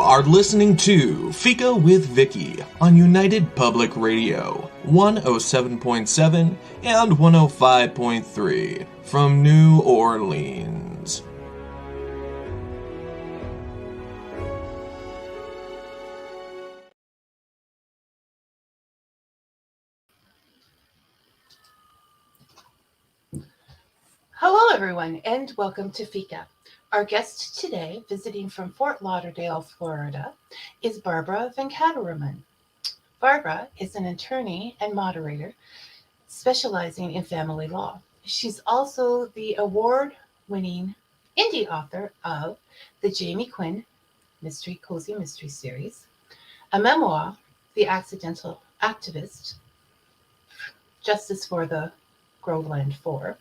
are listening to Fika with Vicky on United Public Radio, 107.7 and 105.3 from New Orleans. Hello, everyone, and welcome to Fika. Our guest today, visiting from Fort Lauderdale, Florida, is Barbara Venkataraman. Barbara is an attorney and moderator specializing in family law. She's also the award-winning indie author of the Quinn Mystery Series, a memoir, The Accidental Activist, Justice for the Groveland Four,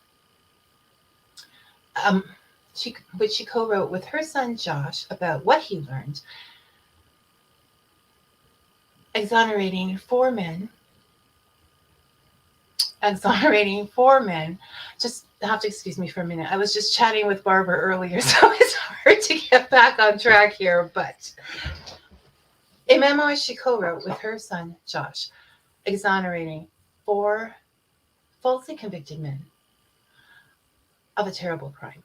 which she co-wrote with her son Josh about what he learned, exonerating four men. Just have to excuse me for a minute. I was just chatting with Barbara earlier, so it's hard to get back on track here. But a memoir she co-wrote with her son Josh, exonerating four falsely convicted men of a terrible crime.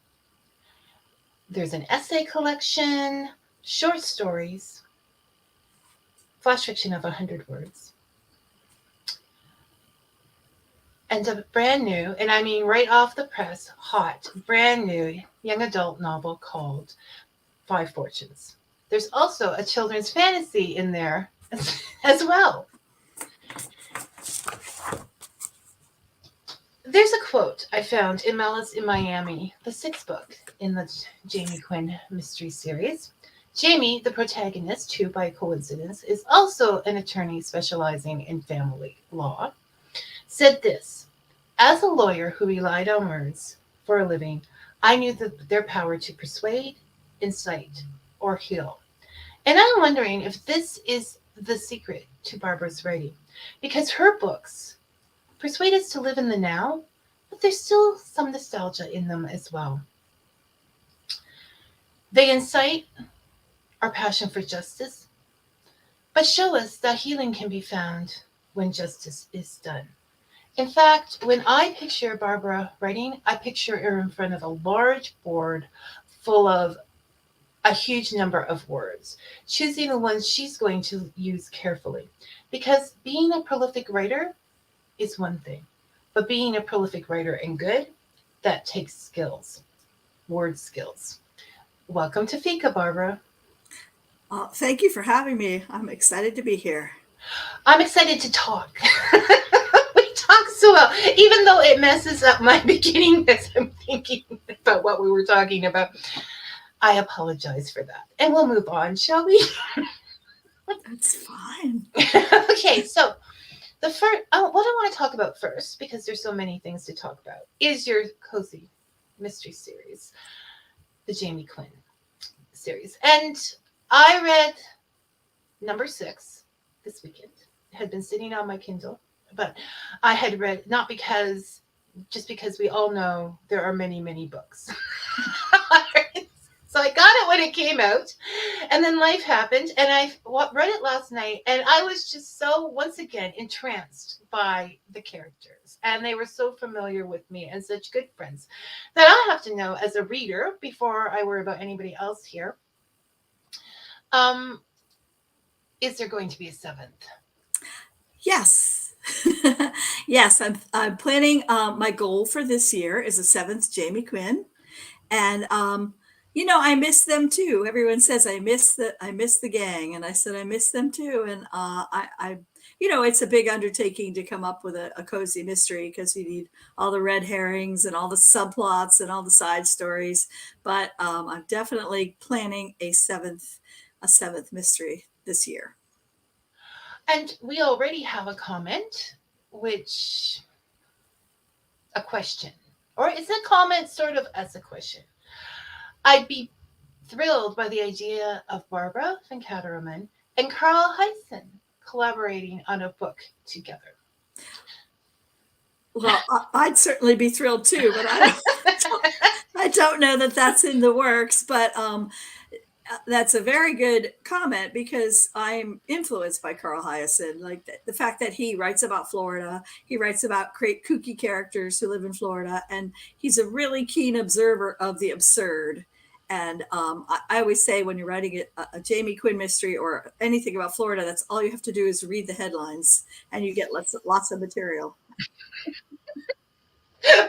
There's an essay collection, short stories, flash fiction of 100 words, and a brand new, and I mean right off the press, hot, brand new young adult novel called Five Fortunes. There's also a children's fantasy in there as well. There's a quote I found in Malice in Miami, the sixth book in the Quinn Mystery Series. Jamie, the protagonist, who by coincidence is also an attorney specializing in family law, said this: "As a lawyer who relied on words for a living, I knew their power to persuade, incite, or heal." And I'm wondering if this is the secret to Barbara's writing, because her books persuade us to live in the now, but there's still some nostalgia in them as well. They incite our passion for justice, but show us that healing can be found when justice is done. In fact, when I picture Barbara writing, I picture her in front of a large board full of a huge number of words, choosing the ones she's going to use carefully. Because being a prolific writer is one thing, but being a prolific writer and good, that takes skills, word skills. Welcome to Fika, Barbara. Thank you for having me. I'm excited to be here. I'm excited to talk. We talk so well, even though it messes up my beginning as I'm thinking about what we were talking about. I apologize for that. And we'll move on, shall we? That's fine. Okay, so the first, what I want to talk about first, because there's so many things to talk about, is your cozy mystery series, the Jamie Quinn series. And I read number 6 this weekend. It had been sitting on my Kindle, but I had read, not because, just because we all know there are many, many books. So I got it when it came out, and then life happened, and I read it last night, and I was just so, once again, entranced by the characters, and they were so familiar with me and such good friends that I have to know as a reader, before I worry about anybody else here, is there going to be a 7th? Yes. Yes, I'm planning, my goal for this year is a 7th Jamie Quinn, and I miss them too. Everyone says I miss the gang, and I said I miss them too. And I it's a big undertaking to come up with a cozy mystery, because you need all the red herrings and all the subplots and all the side stories. But I'm definitely planning a seventh mystery this year. And we already have a comment, a question, or is a comment sort of as a question. I'd be thrilled by the idea of Barbara Venkataraman and Carl Hyson collaborating on a book together. Well, I'd certainly be thrilled too, but I don't know that that's in the works. But That's a very good comment because I'm influenced by Carl Hyacin. Like the fact that he writes about Florida, he writes about kooky characters who live in Florida, and he's a really keen observer of the absurd. And I always say when you're writing a Jamie Quinn mystery or anything about Florida, that's all you have to do is read the headlines, and you get lots of material.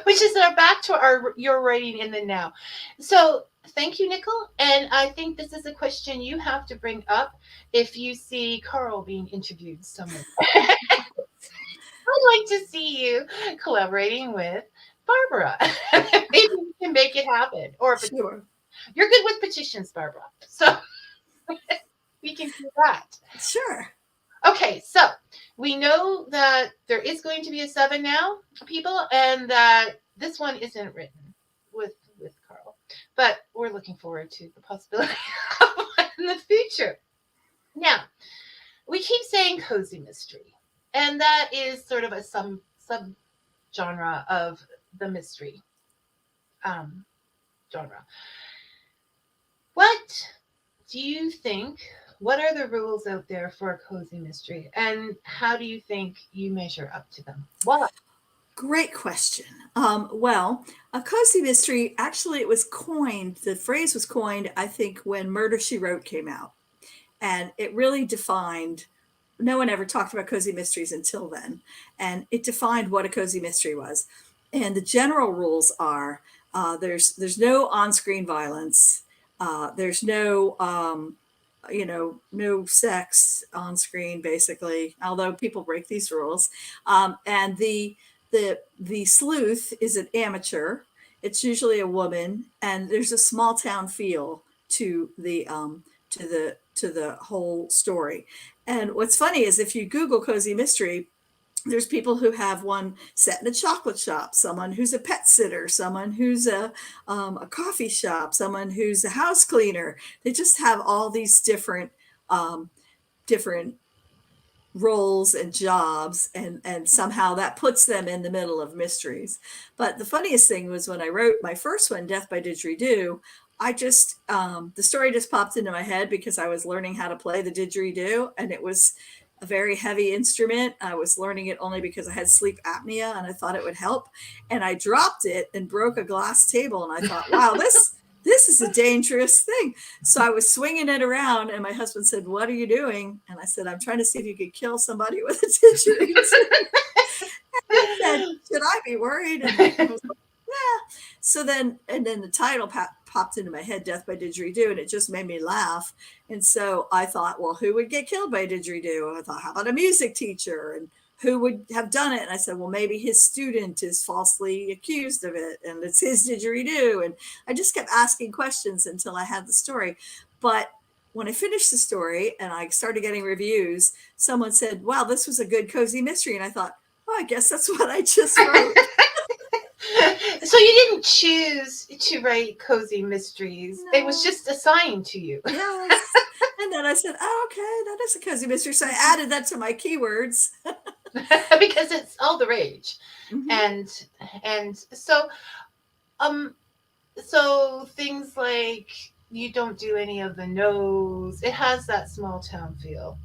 Which is back to your writing in the now. So thank you, Nicole. And I think this is a question you have to bring up if you see Carl being interviewed somewhere. I'd like to see you collaborating with Barbara. Maybe we can make it happen. Or Sure. You're good with petitions, Barbara. So we can do that. Sure. Okay, so we know that there is going to be a 7 now, people, and that this one isn't written with Carl. But we're looking forward to the possibility of one in the future. Now, we keep saying cozy mystery, and that is sort of a sub genre of the mystery genre. What do you think? What are the rules out there for a cozy mystery, and how do you think you measure up to them? Why? Great question. Well, a cozy mystery, actually, the phrase was coined, I think, when Murder, She Wrote came out. And it really defined, no one ever talked about cozy mysteries until then. And it defined what a cozy mystery was. And the general rules are there's no on-screen violence. There's no no sex on screen, basically, although people break these rules. And the sleuth is an amateur. It's usually a woman, and there's a small town feel to the whole story. And what's funny is if you Google cozy mystery, there's people who have one set in a chocolate shop, someone who's a pet sitter, someone who's a coffee shop, someone who's a house cleaner. They just have all these different roles and jobs, and somehow that puts them in the middle of mysteries. But the funniest thing was when I wrote my first one, Death by Didgeridoo, I just the story just popped into my head because I was learning how to play the didgeridoo, and it was a very heavy instrument. I was learning it only because I had sleep apnea and I thought it would help. And I dropped it and broke a glass table. And I thought, wow, this is a dangerous thing. So I was swinging it around, and my husband said, "What are you doing?" And I said, "I'm trying to see if you could kill somebody with a didgeridoo." And he said, "Should I be worried?" And I was like, yeah. So then the title popped into my head, Death by Didgeridoo, and it just made me laugh. And so I thought, well, who would get killed by a didgeridoo? And I thought, how about a music teacher? And who would have done it? And I said, well, maybe his student is falsely accused of it, and it's his didgeridoo. And I just kept asking questions until I had the story. But when I finished the story and I started getting reviews, someone said, wow, this was a good cozy mystery. And I thought, oh, I guess that's what I just wrote. So you didn't choose to write cozy mysteries. No. It was just assigned to you. Yes. And then I said, oh, okay, that is a cozy mystery. So I added that to my keywords. Because it's all the rage. Mm-hmm. And so so things like you don't do any of the no's. It has that small town feel,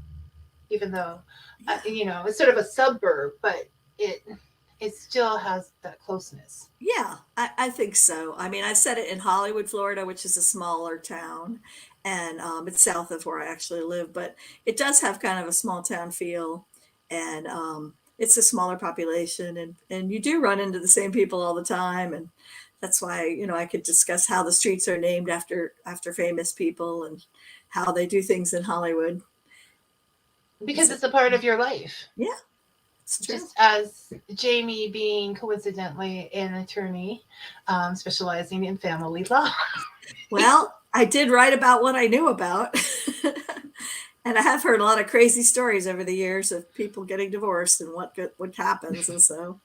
even though it's sort of a suburb, but it still has that closeness. Yeah, I think so. I mean, I set it in Hollywood, Florida, which is a smaller town, and it's south of where I actually live, but it does have kind of a small town feel, and it's a smaller population, and you do run into the same people all the time, and that's why, I could discuss how the streets are named after famous people and how they do things in Hollywood. Because it's a part of your life. Yeah. Just as Jamie being coincidentally an attorney specializing in family law. Well, I did write about what I knew about. And I have heard a lot of crazy stories over the years of people getting divorced and what happens. And so,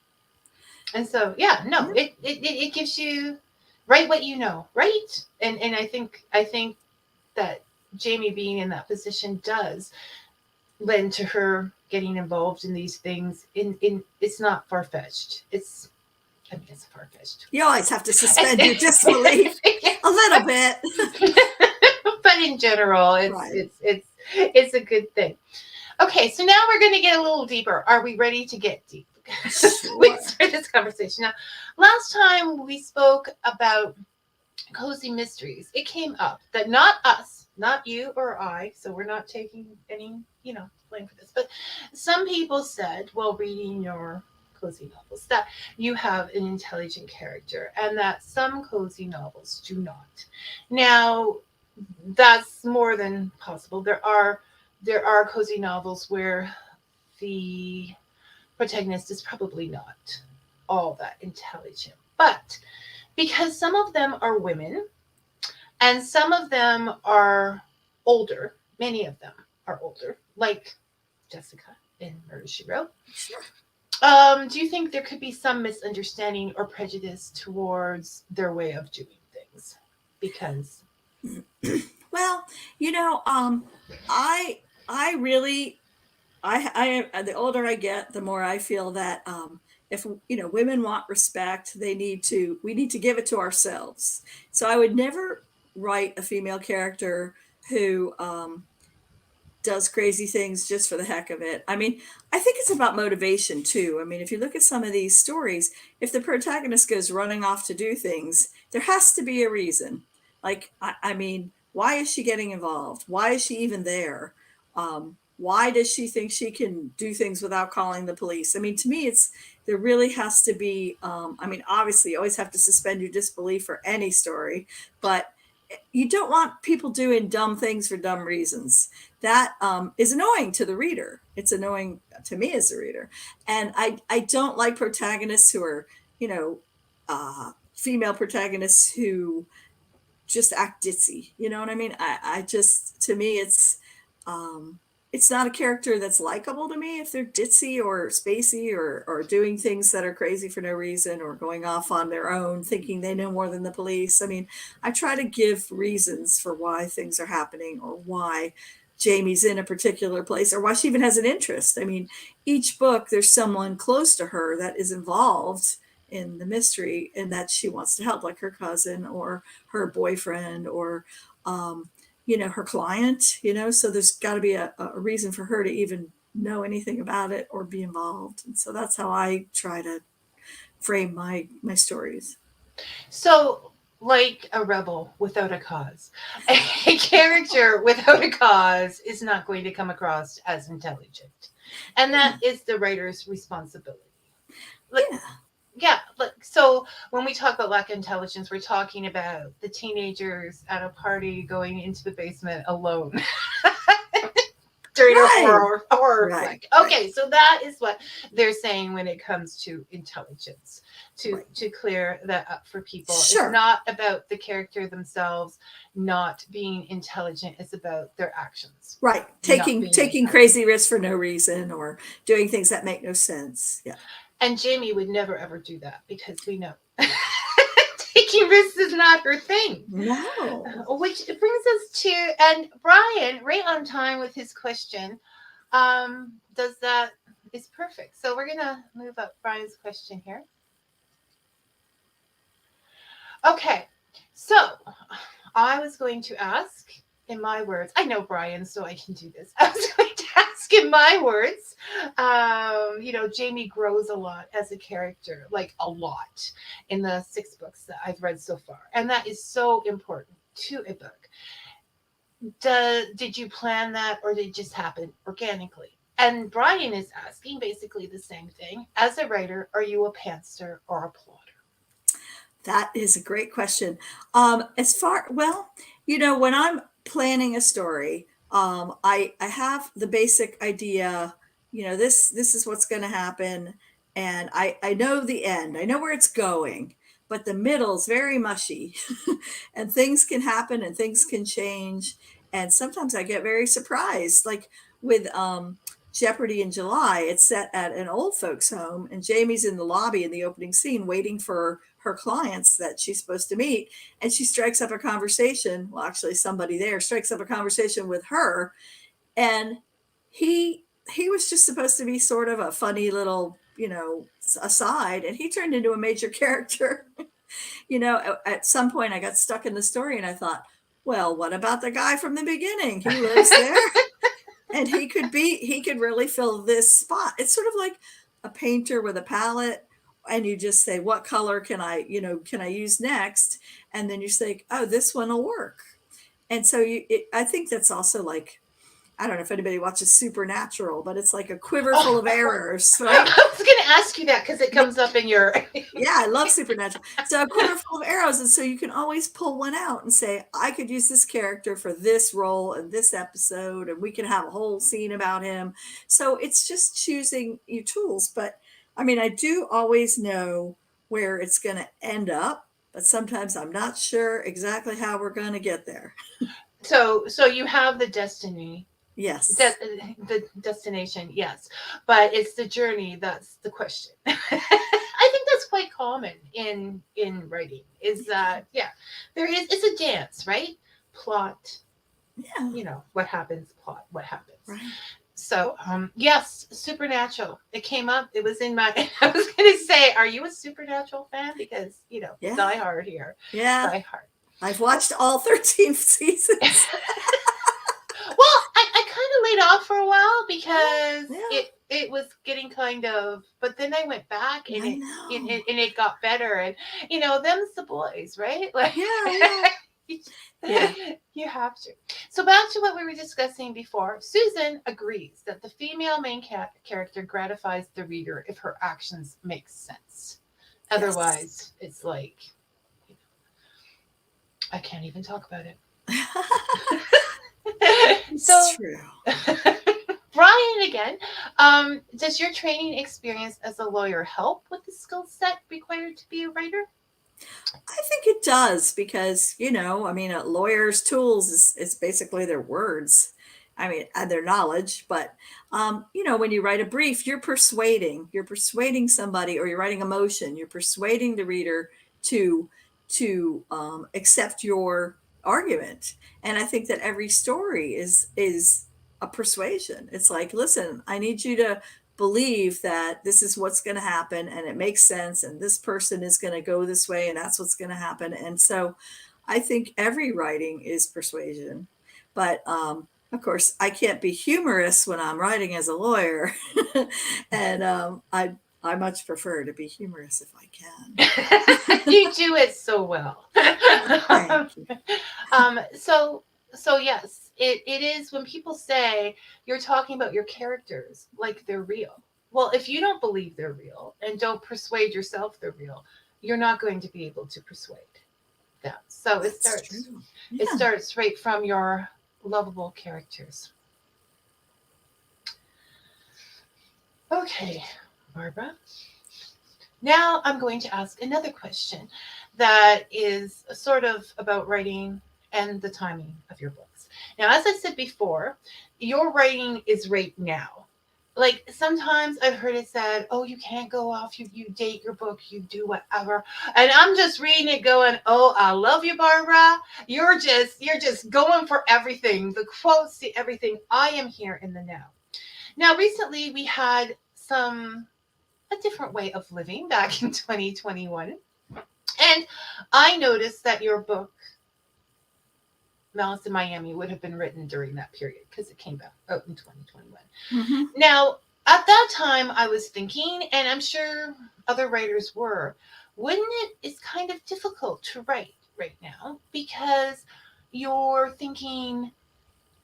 it gives you write what you know, right? And I think that Jamie being in that position does lend to her getting involved in these things. It's not far-fetched. It's far-fetched. You always have to suspend your disbelief a little bit. But but in general, it's a good thing. Okay, so now we're going to get a little deeper. Are we ready to get deep? Sure. We start this conversation. Now, last time we spoke about cozy mysteries, it came up that not us, not you or I, so we're not taking any, blame for this, but some people said while reading your cozy novels that you have an intelligent character and that some cozy novels do not. Now, that's more than possible. There are cozy novels where the protagonist is probably not all that intelligent, but because some of them are women and some of them are older, many of them are older, like Jessica in Murder She Wrote. Sure. Do you think there could be some misunderstanding or prejudice towards their way of doing things? Because Well, I really, the older I get, the more I feel that if women want respect, we need to give it to ourselves. So I would never write a female character who does crazy things just for the heck of it. I mean, I think it's about motivation too. I mean, if you look at some of these stories, if the protagonist goes running off to do things, there has to be a reason. Like, I mean, why is she getting involved? Why is she even there? Why does she think she can do things without calling the police? I mean, to me, there really has to be, I mean, obviously you always have to suspend your disbelief for any story, but you don't want people doing dumb things for dumb reasons. That is annoying to the reader. It's annoying to me as a reader. And I don't like protagonists who are, female protagonists who just act ditzy. You know what I mean? I just, to me, it's not a character that's likable to me if they're ditzy or spacey or doing things that are crazy for no reason or going off on their own, thinking they know more than the police. I mean, I try to give reasons for why things are happening or why Jamie's in a particular place or why she even has an interest. I mean, each book, there's someone close to her that is involved in the mystery and that she wants to help, like her cousin or her boyfriend or, her client, so there's got to be a reason for her to even know anything about it or be involved. And so that's how I try to frame my stories. so, like a rebel without a cause, a character without a cause is not going to come across as intelligent, and that is the writer's responsibility. Like, yeah, so when we talk about lack of intelligence, we're talking about the teenagers at a party going into the basement alone during a horror flick. Okay, so that is what they're saying when it comes to intelligence. To clear that up for people. Sure. It's not about the character themselves not being intelligent. It's about their actions. Right. Taking crazy risks for no reason or doing things that make no sense. Yeah. And Jamie would never ever do that because we know taking risks is not her thing. No. Which brings us to, and Brian, right on time with his question, is perfect. So we're gonna move up Brian's question here. Okay, so I was going to ask in my words. I know Brian, so I can do this. I was going to ask in my words. Jamie grows a lot as a character, like a lot, in the 6 books that I've read so far, and that is so important to a book. Did you plan that, or did it just happen organically? And Brian is asking basically the same thing. As a writer, are you a pantser or a plotter? That is a great question. When I'm planning a story, I have the basic idea, this is what's going to happen. And I know the end, I know where it's going, but the middle's very mushy and things can happen and things can change. And sometimes I get very surprised, like with, Jeopardy in July, it's set at an old folks home and Jamie's in the lobby in the opening scene waiting for her clients that she's supposed to meet. And she strikes up a conversation. Well, actually somebody there strikes up a conversation with her. And he was just supposed to be sort of a funny little, aside. And he turned into a major character. At some point I got stuck in the story and I thought, Well, what about the guy from the beginning? He lives there. And he could really fill this spot. It's sort of like a painter with a palette, and you just say, what color can I use next? And then you say, oh, this one will work. And so I think that's also like, I don't know if anybody watches Supernatural, but it's like a quiver full of arrows, right? I was going to ask you that because it comes up in your. Yeah, I love Supernatural. So a quiver full of arrows, and so you can always pull one out and say, I could use this character for this role in this episode, and we can have a whole scene about him. So it's just choosing your tools. But I mean, I do always know where it's going to end up, but sometimes I'm not sure exactly how we're going to get there. So you have the destiny. Yes. The destination, yes. But it's the journey that's the question. I think that's quite common in writing, is that, it's a dance, right? Plot. Yeah. What happens, plot, what happens. Right. So, yes, Supernatural. It came up. It was in my, I was going to say, are you a Supernatural fan? Because, Die Hard here. Yeah. Die Hard. I've watched all 13 seasons. Well, I kind of laid off for a while because it was getting kind of, but then I went back and it got better, and them's the boys, right? Like, you have to. So back to what we were discussing before. Susan agrees that the female main character gratifies the reader if her actions make sense. Otherwise, it's like, I can't even talk about it. It's true. Brian, again, does your training experience as a lawyer help with the skill set required to be a writer? I think it does, because, a lawyer's tools is basically their words. I mean, their knowledge, but, when you write a brief, you're persuading somebody, or you're writing a motion, you're persuading the reader to accept your argument. And I think that every story is a persuasion. It's like, listen, I need you to believe that this is what's going to happen, and it makes sense, and this person is going to go this way, and that's what's going to happen. And so I think every writing is persuasion. But of course, I can't be humorous when I'm writing as a lawyer. And I much prefer to be humorous if I can. You do it so well. Thank you. So yes, it is, when people say you're talking about your characters like they're real. Well, if you don't believe they're real and don't persuade yourself they're real, you're not going to be able to persuade them. So it starts right from your lovable characters. Okay, Barbara. Now I'm going to ask another question that is sort of about writing and the timing of your books. Now, as I said before, your writing is right now. Like, sometimes I've heard it said, oh, you can't go off, you date your book, you do whatever. And I'm just reading it going, oh, I love you, Barbara. You're just going for everything. The quotes, the everything. I am here in the now. Now, recently we had a different way of living back in 2021. And I noticed that your book, Malice in Miami, would have been written during that period because it came out in 2021. Mm-hmm. Now, at that time, I was thinking, and I'm sure other writers were, wouldn't it's kind of difficult to write right now because you're thinking,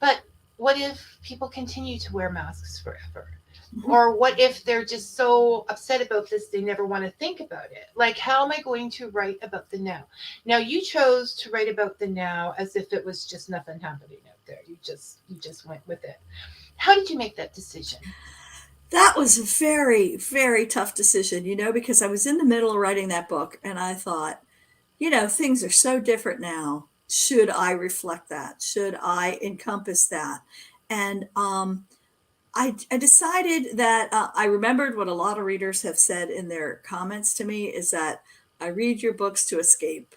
but what if people continue to wear masks forever? Mm-hmm. Or what if they're just so upset about this, they never want to think about it? Like, how am I going to write about the now? Now, you chose to write about the now as if it was just nothing happening out there. You just went with it. How did you make that decision? That was a very, very tough decision, because I was in the middle of writing that book, and I thought, things are so different now. Should I reflect that? Should I encompass that? And I decided that I remembered what a lot of readers have said in their comments to me, is that I read your books to escape.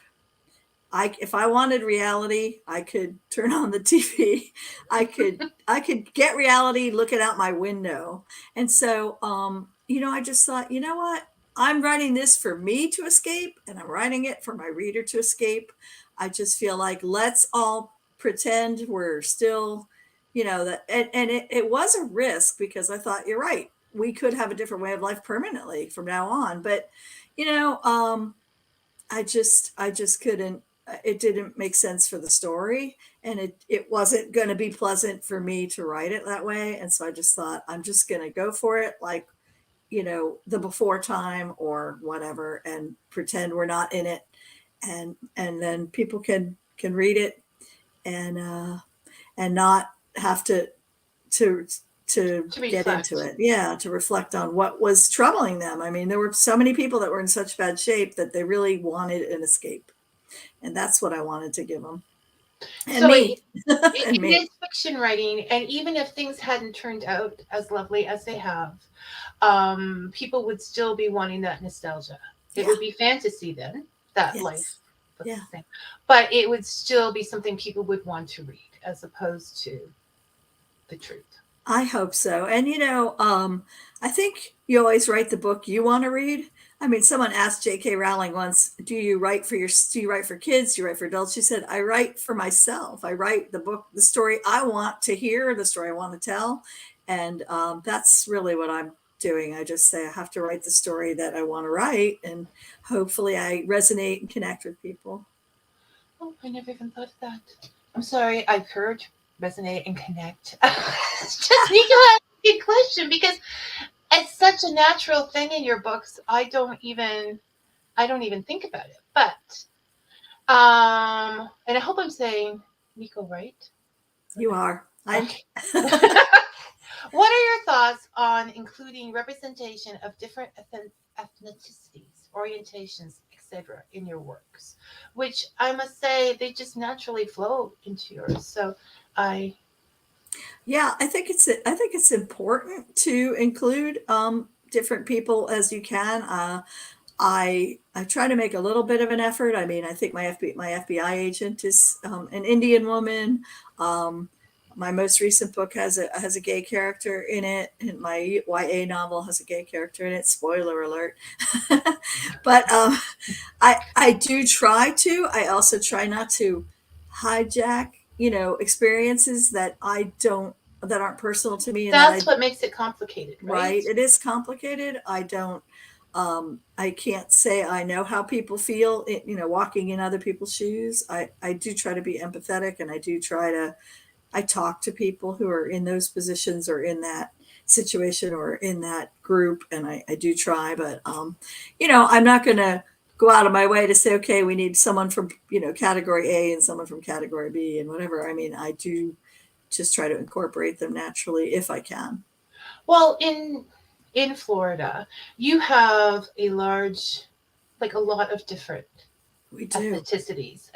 If I wanted reality, I could turn on the TV. I could get reality looking out my window. And so, I just thought, you know what? I'm writing this for me to escape, and I'm writing it for my reader to escape. I just feel like let's all pretend we're still, that, and it was a risk because I thought, you're right, we could have a different way of life permanently from now on. But, I just couldn't, it didn't make sense for the story, and it wasn't going to be pleasant for me to write it that way. And so I just thought, I'm just going to go for it, like, the before time or whatever, and pretend we're not in it. And then people can read it, and not have to to get into it. Yeah, to reflect on what was troubling them. I mean, there were so many people that were in such bad shape that they really wanted an escape. And that's what I wanted to give them. And So me. it me. is fiction writing, and even if things hadn't turned out as lovely as they have, people would still be wanting that nostalgia. It would be fantasy then, that life was the same. But it would still be something people would want to read as opposed to the truth. I hope so. And I think you always write the book you want to read. I mean, someone asked J.K. Rowling once, do you write for kids? Do you write for adults? She said, I write for myself. I write the story I want to hear, the story I want to tell. And that's really what I'm doing. I just say I have to write the story that I want to write, and hopefully I resonate and connect with people. Oh, I never even thought of that. I'm sorry, I've heard resonate and connect. It's just Nico asked a question because it's such a natural thing in your books. I don't even think about it. But and I hope I'm saying Nico right. You are. Okay. What are your thoughts on including representation of different ethnicities, orientations, etc. in your works? Which I must say they just naturally flow into yours. So I think it's important to include different people as you can. I try to make a little bit of an effort. I mean, I think my FBI agent is an Indian woman. My most recent book has a gay character in it, and my YA novel has a gay character in it. Spoiler alert! But I do try to. I also try not to hijack, experiences that aren't personal to me. And that's what makes it complicated, right? It is complicated. I can't say I know how people feel, walking in other people's shoes. I do try to be empathetic, and I talk to people who are in those positions or in that situation or in that group. And I do try, but, I'm not going to go out of my way to say, okay, we need someone from, category A and someone from category B and whatever. I mean, I do just try to incorporate them naturally if I can. Well, in Florida, you have a lot of different ethnicities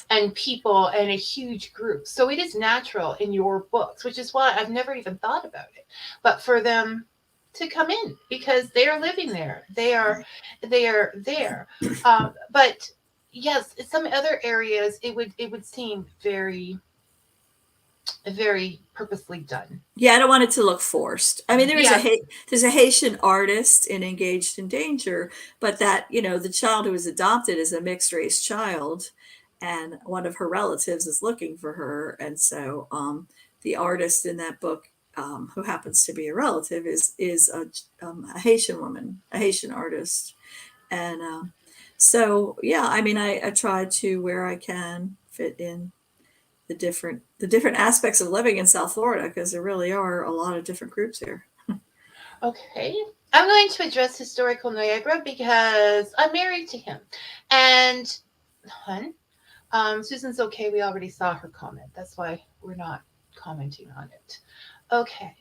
and people and a huge group. So it is natural in your books, which is why I've never even thought about it. But for them to come in because they are living there, they are there. But yes, in some other areas it would seem very purposely done. Yeah, I don't want it to look forced. I mean, there's a Haitian artist in Engaged in Danger, but that, the child who was adopted is a mixed race child, and one of her relatives is looking for her. And so the artist in that book, who happens to be a relative, is a Haitian woman, a Haitian artist. And so, yeah, I mean, I try to, where I can, fit in the different aspects of living in South Florida, because there really are a lot of different groups here. Okay. I'm going to address historical Niagara because I'm married to him. And Susan's okay. We already saw her comment. That's why we're not commenting on it. Okay.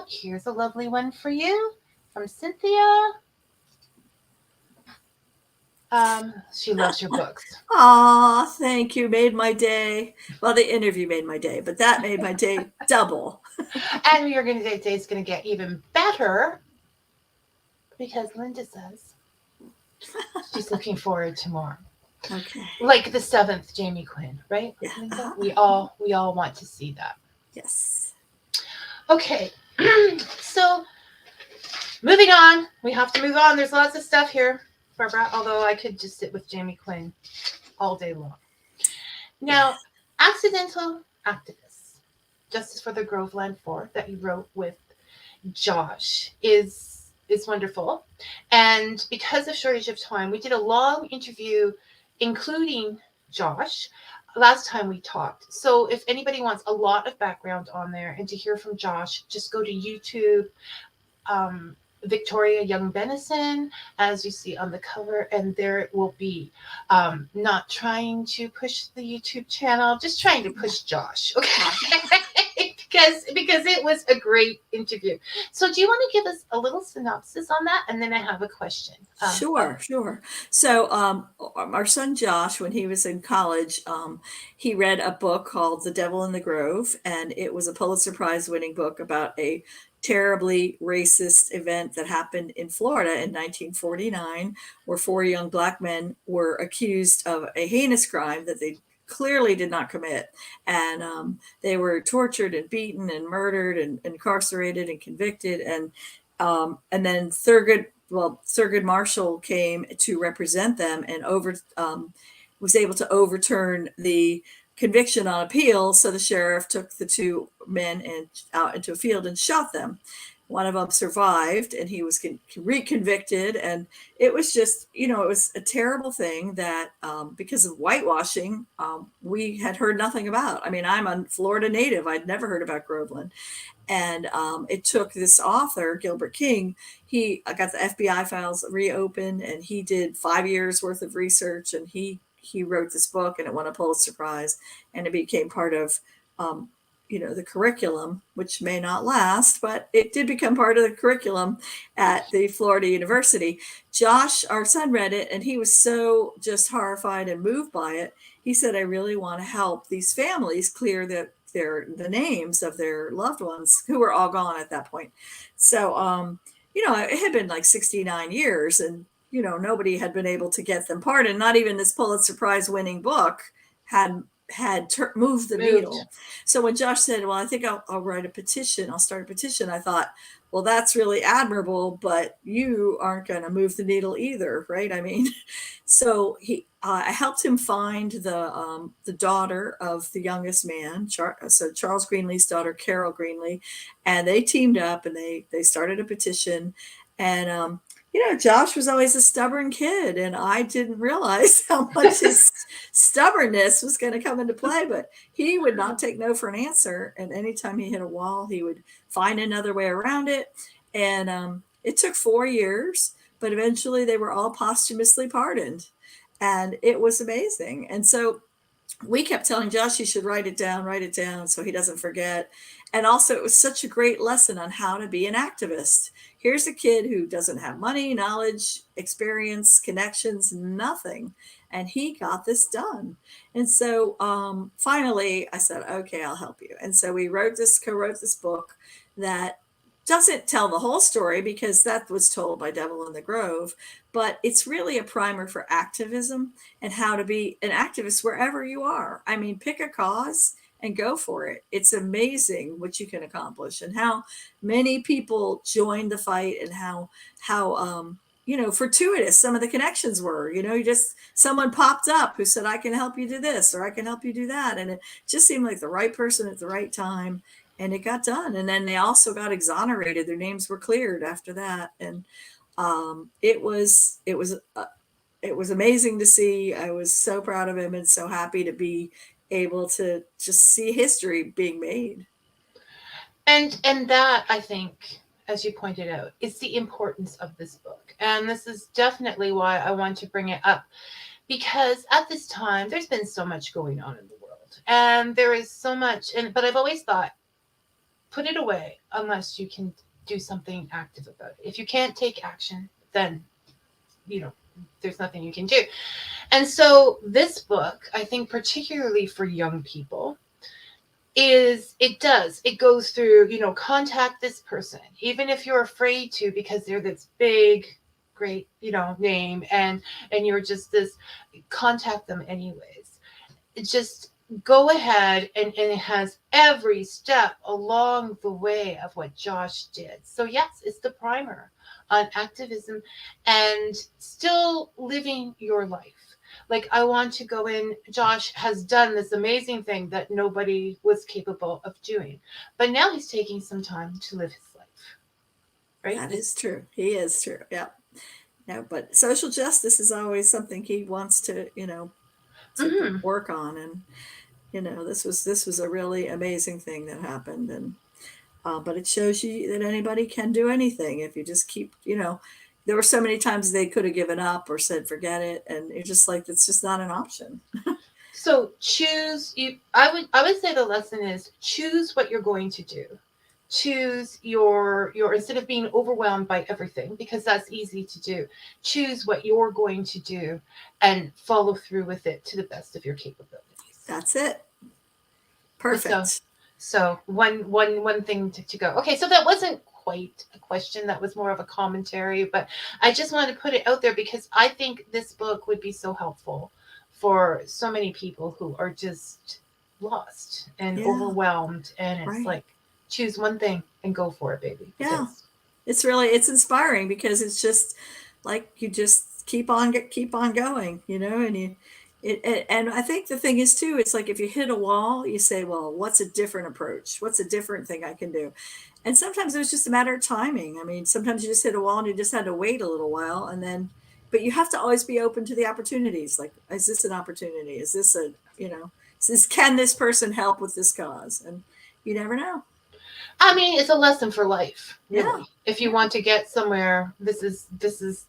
Here's a lovely one for you from Cynthia. She loves your books. Aw, thank you. Made my day. Well, the interview made my day, but that made my day double. And your day's going to get even better because Linda says she's looking forward to more. Okay. Like the 7th Jamie Quinn, right? Yeah. Linda? We all want to see that. Yes. Okay. So moving on. We have to move on. There's lots of stuff here, Barbara, although I could just sit with Jamie Quinn all day long. Now, Accidental Activists, Justice for the Groveland Four, that you wrote with Josh, is wonderful. And because of shortage of time, we did a long interview, including Josh, last time we talked. So if anybody wants a lot of background on there and to hear from Josh, just go to YouTube, Victoria Young Benison, as you see on the cover, and there it will be. Not trying to push the YouTube channel, just trying to push Josh, okay? because it was a great interview. So do you want to give us a little synopsis on that, and then I have a question. Sure. So, our son Josh, when he was in college, he read a book called The Devil in the Grove, and it was a Pulitzer Prize winning book about a terribly racist event that happened in Florida in 1949, where four young black men were accused of a heinous crime that they clearly did not commit. And they were tortured and beaten and murdered and incarcerated and convicted. And then Thurgood Marshall came to represent them and was able to overturn the conviction on appeal. So the sheriff took the two men out into a field and shot them. One of them survived, and he was reconvicted. And it was just, it was a terrible thing that because of whitewashing, we had heard nothing about. I mean, I'm a Florida native. I'd never heard about Groveland. And it took this author, Gilbert King, he got the FBI files reopened, and he did 5 years worth of research, and he wrote this book, and it won a Pulitzer Prize, and it became part of the curriculum, which may not last, but it did become part of the curriculum at the Florida University. Josh, our son, read it, and he was so just horrified and moved by it. He said, I really want to help these families clear the names of their loved ones who were all gone at that point. So, it had been like 69 years, and, nobody had been able to get them pardoned. Not even this Pulitzer Prize winning book had moved the needle. So when Josh said, well, I think I'll write a petition, I'll start a petition, I thought, well, that's really admirable, but you aren't going to move the needle either, right? I mean, so I helped him find the daughter of the youngest man, so Charles Greenlee's daughter, Carol Greenlee, and they teamed up and they started a petition. And Josh was always a stubborn kid, and I didn't realize how much his stubbornness was going to come into play, but he would not take no for an answer. And anytime he hit a wall, he would find another way around it. And it took 4 years, but eventually they were all posthumously pardoned. And it was amazing. And so we kept telling Josh he should write it down so he doesn't forget. And also, it was such a great lesson on how to be an activist. Here's a kid who doesn't have money, knowledge, experience, connections, nothing. And he got this done. And so finally, I said, okay, I'll help you. And so we co-wrote this book that doesn't tell the whole story, because that was told by Devil in the Grove, but it's really a primer for activism and how to be an activist wherever you are. I mean, pick a cause and go for it. It's amazing what you can accomplish, and how many people joined the fight, and how fortuitous some of the connections were. Someone popped up who said, I can help you do this, or I can help you do that. And it just seemed like the right person at the right time. And it got done. And then they also got exonerated. Their names were cleared after that. And it was amazing to see. I was so proud of him and so happy to be able to just see history being made. And that, I think, as you pointed out, is the importance of this book. And this is definitely why I want to bring it up, because at this time, there's been so much going on in the world. And there is so much, but I've always thought, put it away unless you can do something active about it. If you can't take action, then, there's nothing you can do. And so this book, I think particularly for young people, it goes through, contact this person, even if you're afraid to, because they're this big, great, name, and you're just this, contact them anyways. It just go ahead, and it has every step along the way of what Josh did. So yes, it's the primer on activism and still living your life. Like, I want to go in. Josh has done this amazing thing that nobody was capable of doing. But now he's taking some time to live his life. Right? That is true. He is true. Yeah. Yeah. But social justice is always something he wants to, Mm-hmm. work on. And, this was a really amazing thing that happened. And, but it shows you that anybody can do anything if you just keep, there were so many times they could have given up or said, forget it. And you're just like, it's just not an option. So choose you. I would say the lesson is choose what you're going to do. Choose your instead of being overwhelmed by everything, because that's easy to do. Choose what you're going to do and follow through with it to the best of your capabilities. That's it. Perfect. So one thing to go. Okay, so that wasn't quite a question. That was more of a commentary, but I just wanted to put it out there because I think this book would be so helpful for so many people who are just lost and overwhelmed, and it's like, choose one thing and go for it, baby. Yeah. It's inspiring because it's just like you just keep on going, and I think the thing is too, it's like if you hit a wall, you say, well, what's a different approach? What's a different thing I can do? And sometimes it was just a matter of timing. I mean, sometimes you just hit a wall and you just had to wait a little while, and then, but you have to always be open to the opportunities. Like, is this an opportunity? Is this can this person help with this cause? And you never know. I mean, it's a lesson for life, really. Yeah. If you want to get somewhere, this is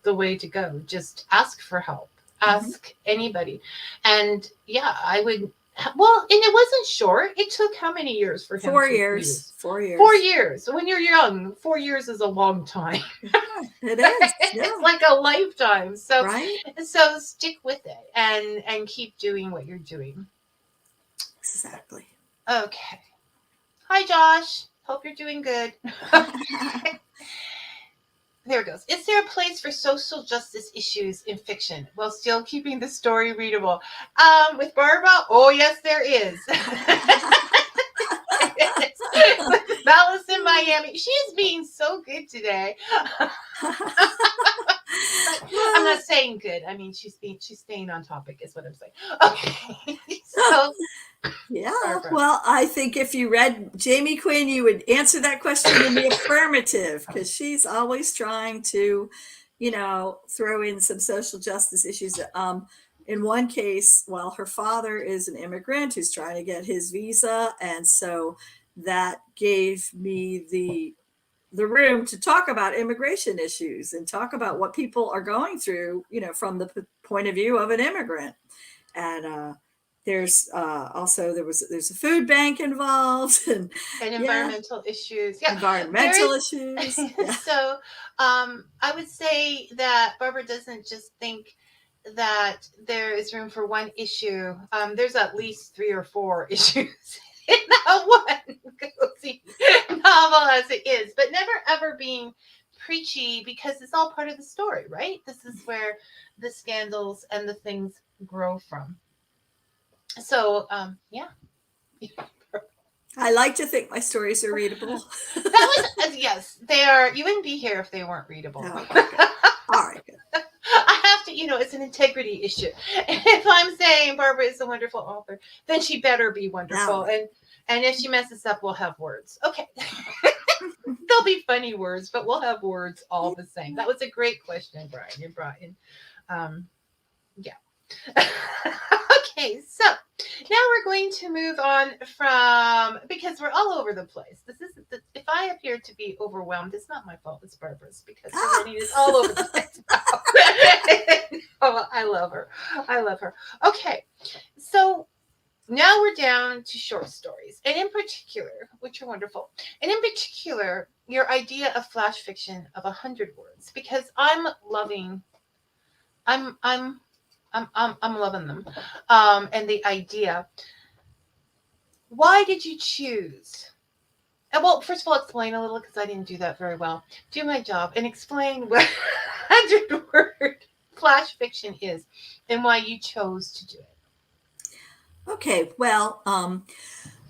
the way to go. Just ask for help. Ask anybody. And yeah, I would. Well, and it wasn't short. It took how many years for him? 4 years. 4 years. 4 years. When you're young, 4 years is a long time. It is. Yeah. It's like a lifetime. So, right? So stick with it and keep doing what you're doing. Exactly. Okay. Hi, Josh. Hope you're doing good. There it goes. Is there a place for social justice issues in fiction while still keeping the story readable? With Barbara? Oh, yes, there is. With Malice in Miami. She's being so good today. I'm not saying good. I mean, she's staying on topic is what I'm saying. Okay. So yeah, well, I think if you read Jamie Quinn, you would answer that question in the affirmative, because she's always trying to, throw in some social justice issues. In one case, well, her father is an immigrant who's trying to get his visa, and so that gave me the room to talk about immigration issues and talk about what people are going through, from the point of view of an immigrant. And there's there's a food bank involved and environmental issues. Yeah, environmental issues. Yeah. So I would say that Barbara doesn't just think that there is room for one issue. There's at least 3 or 4 issues in that one cozy novel as it is, but never ever being preachy, because it's all part of the story, right? This is where the scandals and the things grow from. So, yeah. I like to think my stories are readable. That was, yes, they are. You wouldn't be here if they weren't readable. Oh, okay. All right, good. I have to, it's an integrity issue. And if I'm saying Barbara is a wonderful author, then she better be wonderful. No. And if she messes up, we'll have words. Okay. There'll be funny words, but we'll have words all the same. That was a great question, Brian. You brought in. Yeah. Okay, so now we're going to move on from, because we're all over the place. This isn't if I appear to be overwhelmed, it's not my fault, it's Barbara's, because Renee is all over the place now. Oh, I love her. Okay, so now we're down to short stories, and in particular, which are wonderful, and in particular, your idea of flash fiction of 100 words, because I'm loving them. And the idea. Why did you choose? Well, first of all, explain a little, because I didn't do that very well. Do my job and explain what 100-word flash fiction is and why you chose to do it. Okay, well,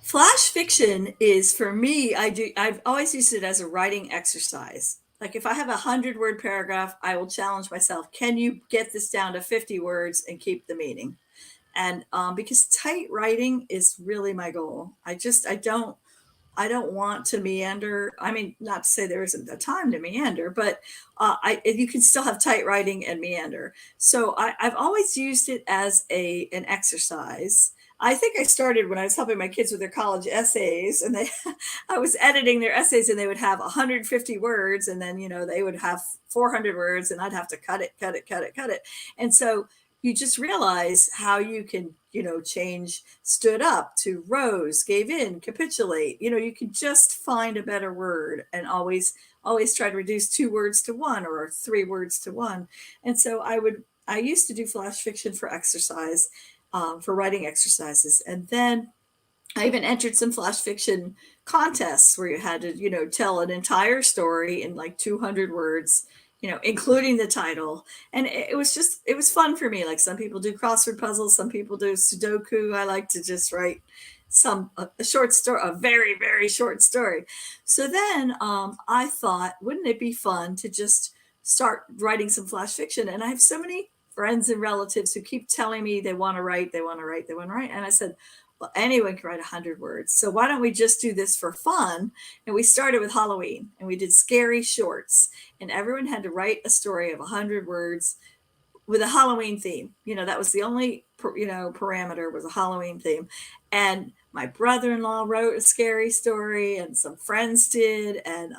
flash fiction is, for me, I've always used it as a writing exercise. Like if I have 100-word paragraph, I will challenge myself. Can you get this down to 50 words and keep the meaning? And because tight writing is really my goal. I don't want to meander. I mean, not to say there isn't a time to meander, but you can still have tight writing and meander. So I've always used it as an exercise. I think I started when I was helping my kids with their college essays, and I was editing their essays, and they would have 150 words, and then they would have 400 words, and I'd have to cut it. And so you just realize how you can change stood up to rose, gave in, capitulate. You can just find a better word, and always try to reduce 2 words to 1 or 3 words to 1. And so I used to do flash fiction for exercise, for writing exercises. And then I even entered some flash fiction contests where you had to tell an entire story in like 200 words, including the title. And it was fun for me. Like some people do crossword puzzles, some people do Sudoku. I like to just write a short story, a very, very short story. So then I thought, wouldn't it be fun to just start writing some flash fiction? And I have so many friends and relatives who keep telling me they want to write. And I said, well, anyone can write 100 words. So why don't we just do this for fun? And we started with Halloween, and we did scary shorts, and everyone had to write a story of 100 words with a Halloween theme. That was the only, parameter, was a Halloween theme. And my brother-in-law wrote a scary story, and some friends did, and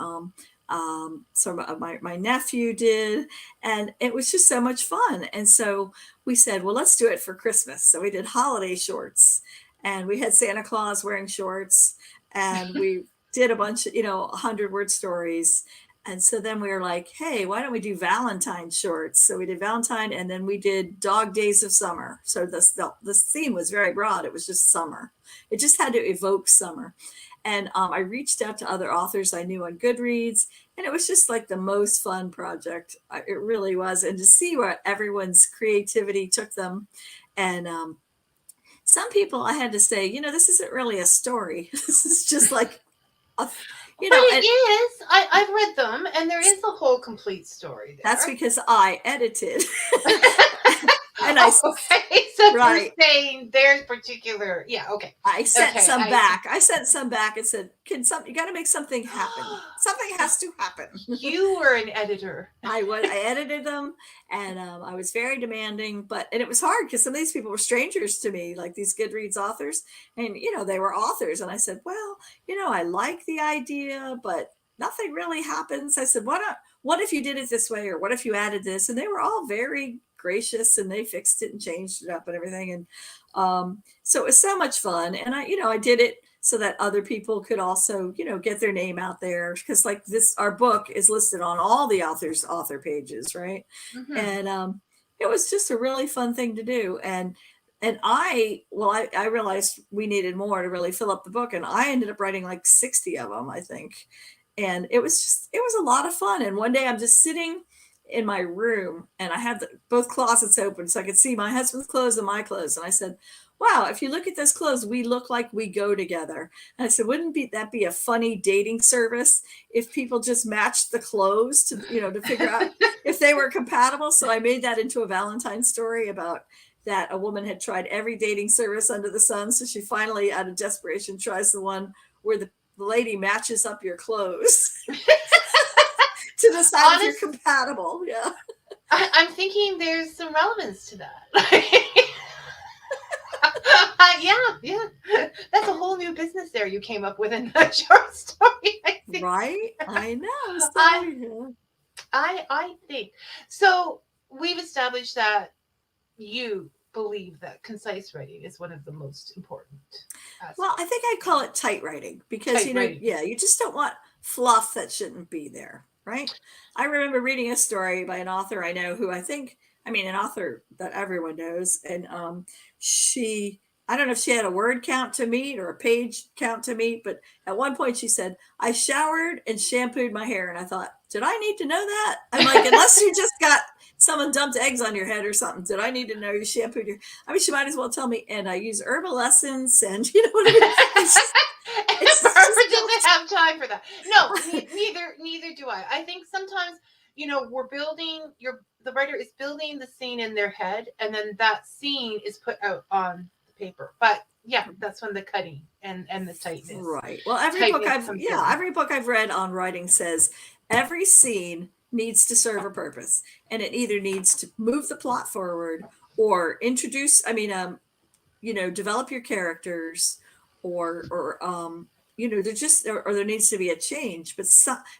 so my nephew did, and it was just so much fun. And so we said, well, let's do it for Christmas. So we did holiday shorts, and we had Santa Claus wearing shorts, and we did a bunch of 100-word stories. And so then we were like, hey, why don't we do Valentine shorts? So we did Valentine, and then we did Dog Days of Summer. So the theme was very broad. It was just summer. It just had to evoke summer. And I reached out to other authors I knew on Goodreads, and it was just like the most fun project. It really was. And to see where everyone's creativity took them. And some people, I had to say, this isn't really a story. This is just like, but it is. I've read them, and there is a whole complete story there. That's because I edited. And okay, so right. You're saying there's particular, okay. I sent some back. I sent some back and said, you got to make something happen. Something has to happen. You were an editor. I edited them, and I was very demanding, and it was hard because some of these people were strangers to me, like these Goodreads authors, and they were authors. And I said, well, I like the idea, but nothing really happens. I said, what if you did it this way, or what if you added this? And they were all very gracious, and they fixed it and changed it up and everything. And so it was so much fun. And I did it so that other people could also, get their name out there, because like our book is listed on all the author pages, right? Mm-hmm. And it was just a really fun thing to do. And I realized we needed more to really fill up the book, and I ended up writing like 60 of them, I think. And it was a lot of fun. And one day I'm just sitting in my room, and I had both closets open so I could see my husband's clothes and my clothes. And I said, wow, if you look at those clothes, we look like we go together. And I said, wouldn't that be a funny dating service if people just matched the clothes to figure out if they were compatible? So I made that into a Valentine story about that. A woman had tried every dating service under the sun. So she finally, out of desperation, tries the one where the lady matches up your clothes. To decide if you're compatible. Yeah. I'm thinking there's some relevance to that. Yeah. That's a whole new business there you came up with in that short story, I think. Right? I know. I think. So we've established that you believe that concise writing is one of the most important aspects. Well, I think I'd call it tight writing, because, you just don't want fluff that shouldn't be there. Right. I remember reading a story by an author I know who an author that everyone knows. And I don't know if she had a word count to meet or a page count to meet, but at one point she said, I showered and shampooed my hair. And I thought, did I need to know that? I'm like, unless you just got someone dumped eggs on your head or something. Did I need to know you shampooed your? I mean, she might as well tell me. And I use herbal essence, and you know what I mean. It's Barbara just doesn't have time for that. No, neither do I. I think sometimes, we're building the writer is building the scene in their head, and then that scene is put out on the paper. But yeah, that's when the cutting and the tightness. Right. Well, every book I've read on writing says every scene needs to serve a purpose, and it either needs to move the plot forward or introduce. I mean, develop your characters, or there needs to be a change. But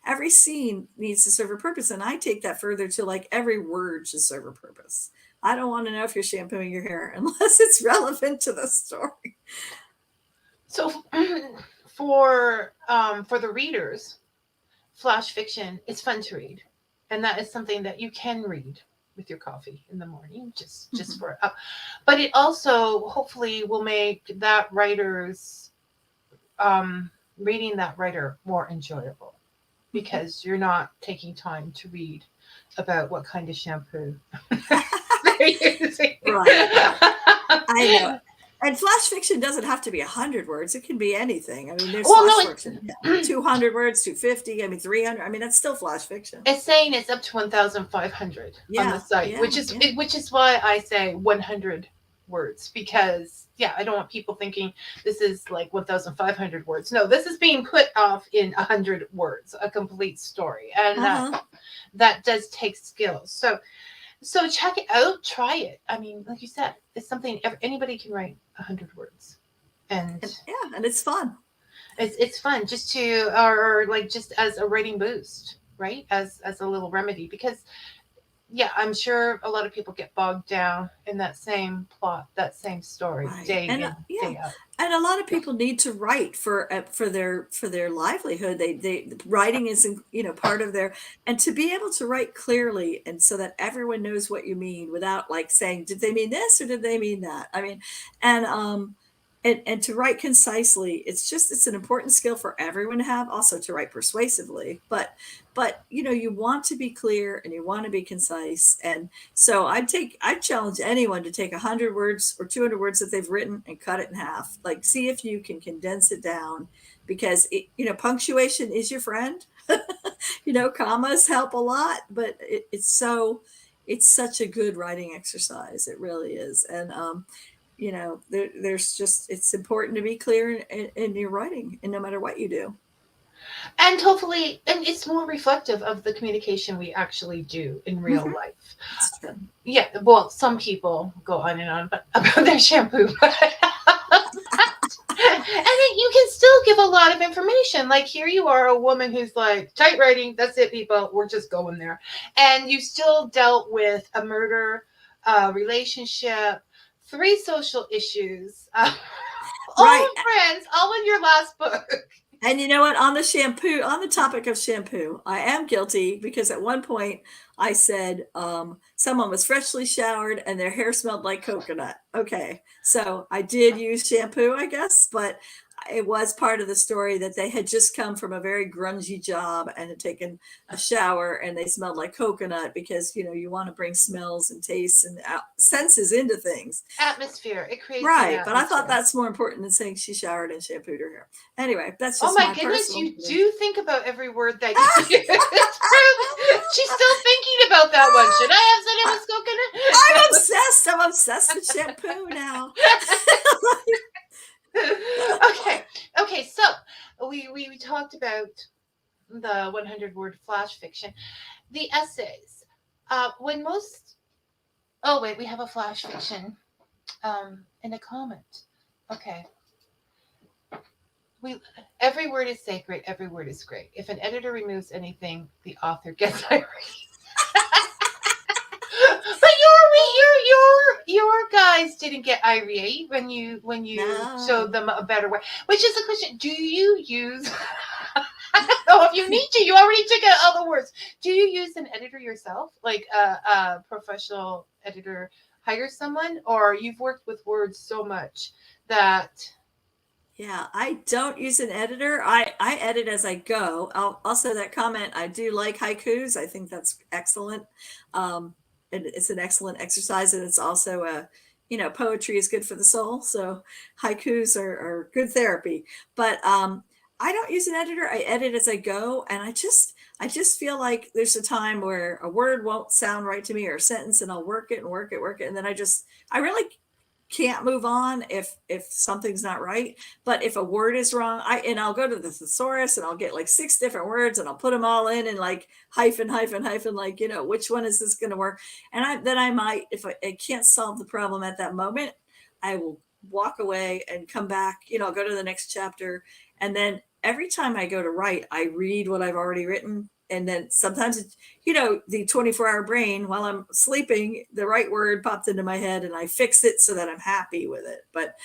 every scene needs to serve a purpose, and I take that further to like every word should serve a purpose. I don't want to know if you're shampooing your hair unless it's relevant to the story. So for the readers, flash fiction is fun to read, and that is something that you can read with your coffee in the morning, just for up. But it also hopefully will make that writer's reading that writer more enjoyable, because you're not taking time to read about what kind of shampoo they're using. Right. I know. And flash fiction doesn't have to be 100 words. It can be anything. I mean, there's flash fiction, 200 words, 250, 300. I mean, that's still flash fiction. It's saying it's up to 1,500 on the site, which is why I say 100 words, because I don't want people thinking this is like 1,500 words. No, this is being put off in 100 words, a complete story, and that does take skills. So check it out, try it. I mean, like you said, it's something anybody can write 100 words, and it's fun. It's fun just to, or like just as a writing boost, right? As a little remedy, because I'm sure a lot of people get bogged down in that same plot, that same story, day in, day out. And a lot of people need to write for their livelihood. They writing is part of their, and to be able to write clearly and so that everyone knows what you mean without like saying, did they mean this or did they mean that? I mean, and to write concisely, it's an important skill for everyone to have. Also to write persuasively, but you want to be clear and you want to be concise. And so I challenge anyone to take 100 words or 200 words that they've written and cut it in half. Like, see if you can condense it down, because punctuation is your friend. Commas help a lot, but it's such a good writing exercise. It really is. And it's important to be clear in your writing, and no matter what you do. And hopefully, and it's more reflective of the communication we actually do in real life. That's true. Yeah, well, some people go on and on about their shampoo, and then you can still give a lot of information. Like, here you are, a woman who's like, tight writing, that's it, people, we're just going there. And you still dealt with a murder, relationship, 3 social issues, all friends, all in your last book. And you know what? On the topic of shampoo, I am guilty, because at one point I said someone was freshly showered and their hair smelled like coconut. Okay, so I did use shampoo, I guess, but it was part of the story that they had just come from a very grungy job and had taken a shower and they smelled like coconut, because you want to bring smells and tastes and senses into things. Atmosphere. It creates right, but I thought that's more important than saying she showered and shampooed her hair. Anyway, that's just my goodness, you do think about every word that you use. She's still thinking about that one. Should I have said it was coconut? I'm obsessed with shampoo now. Okay, so we talked about the 100-word flash fiction, the essays. We have a flash fiction in a comment. Okay. Every word is sacred, every word is great. If an editor removes anything, the author gets irate. But your guys didn't get irate when you showed them a better way. Which is the question: do you use? I don't know if you need to. You already took out all the words. Do you use an editor yourself, like a professional editor? Hire someone, or you've worked with words so much that. Yeah, I don't use an editor. I edit as I go. Also, that comment, I do like haikus. I think that's excellent. it's an excellent exercise, and it's also poetry is good for the soul. So haikus are good therapy. But I don't use an editor. I edit as I go, and I just feel like there's a time where a word won't sound right to me, or a sentence, and I'll work it and work it, and then I really can't move on if something's not right. But if a word is wrong, I'll go to the thesaurus, and I'll get like 6 different words, and I'll put them all in and like hyphen, like, which one is this going to work? And then I might, if I can't solve the problem at that moment, I will walk away and come back, I'll go to the next chapter. And then every time I go to write, I read what I've already written. And then sometimes, the 24-hour brain, while I'm sleeping, the right word popped into my head, and I fix it so that I'm happy with it. But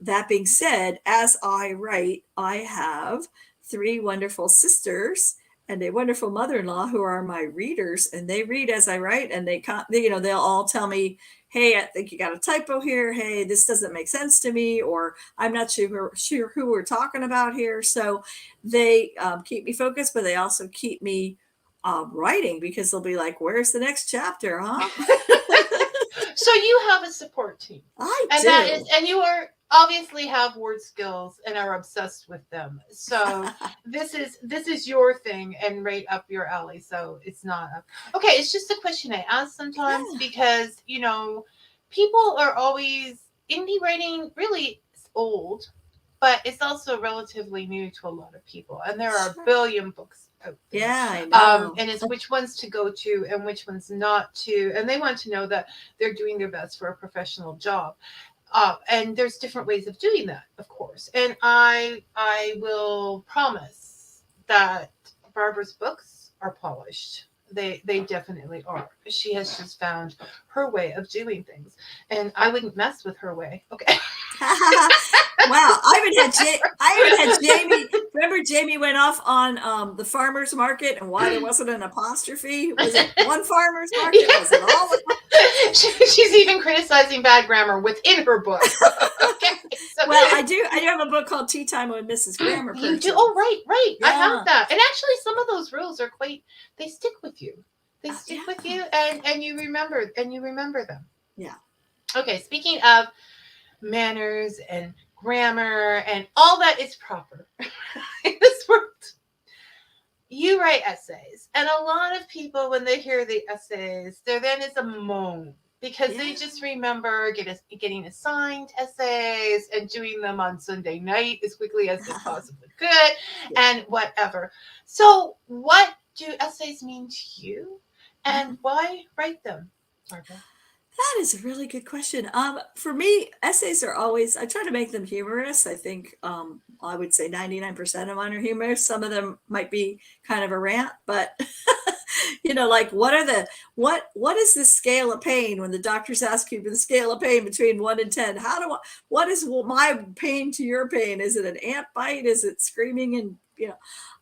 that being said, as I write, I have 3 wonderful sisters and a wonderful mother-in-law who are my readers, and they read as I write, and they'll all tell me, hey, I think you got a typo here. Hey, this doesn't make sense to me, or I'm not sure who we're talking about here. So they keep me focused, but they also keep me writing, because they'll be like, where's the next chapter, huh? So you have a support team. I and do. And you obviously have word skills and are obsessed with them. So this is your thing and right up your alley. So it's not okay. It's just a question I ask sometimes, because people are always, indie writing really is old, but it's also relatively new to a lot of people, and there are a billion books out there. Yeah, I know. And it's which ones to go to and which ones not to, and they want to know that they're doing their best for a professional job. And there's different ways of doing that, of course. And I will promise that Barbara's books are polished. They definitely are. She has just found her way of doing things, and I wouldn't mess with her way. Okay. Wow, I even had Jamie. Remember, Jamie went off on the farmer's market and why there wasn't an apostrophe. Was it one farmer's market? Yeah. Was it all? She's even criticizing bad grammar within her book. Okay. So, well, I do have a book called Tea Time with Mrs. Grammar Person. You do? Oh, right. Yeah. I have that. And actually, some of those rules are they stick with you. They stick with you, and you remember them. Yeah. Okay. Speaking of manners and grammar and all that is proper in this world, you write essays, and a lot of people, when they hear the essays, there then is a moan, because they just remember getting assigned essays and doing them on Sunday night as quickly as they possibly could, and whatever. So what do essays mean to you, and why write them, Barbara? That is a really good question. For me, essays are always, I try to make them humorous. I think I would say 99% of mine are humorous. Some of them might be kind of a rant, but like what is the scale of pain when the doctors ask you for the scale of pain between 1 and 10? What is my pain to your pain? Is it an ant bite? Is it screaming? And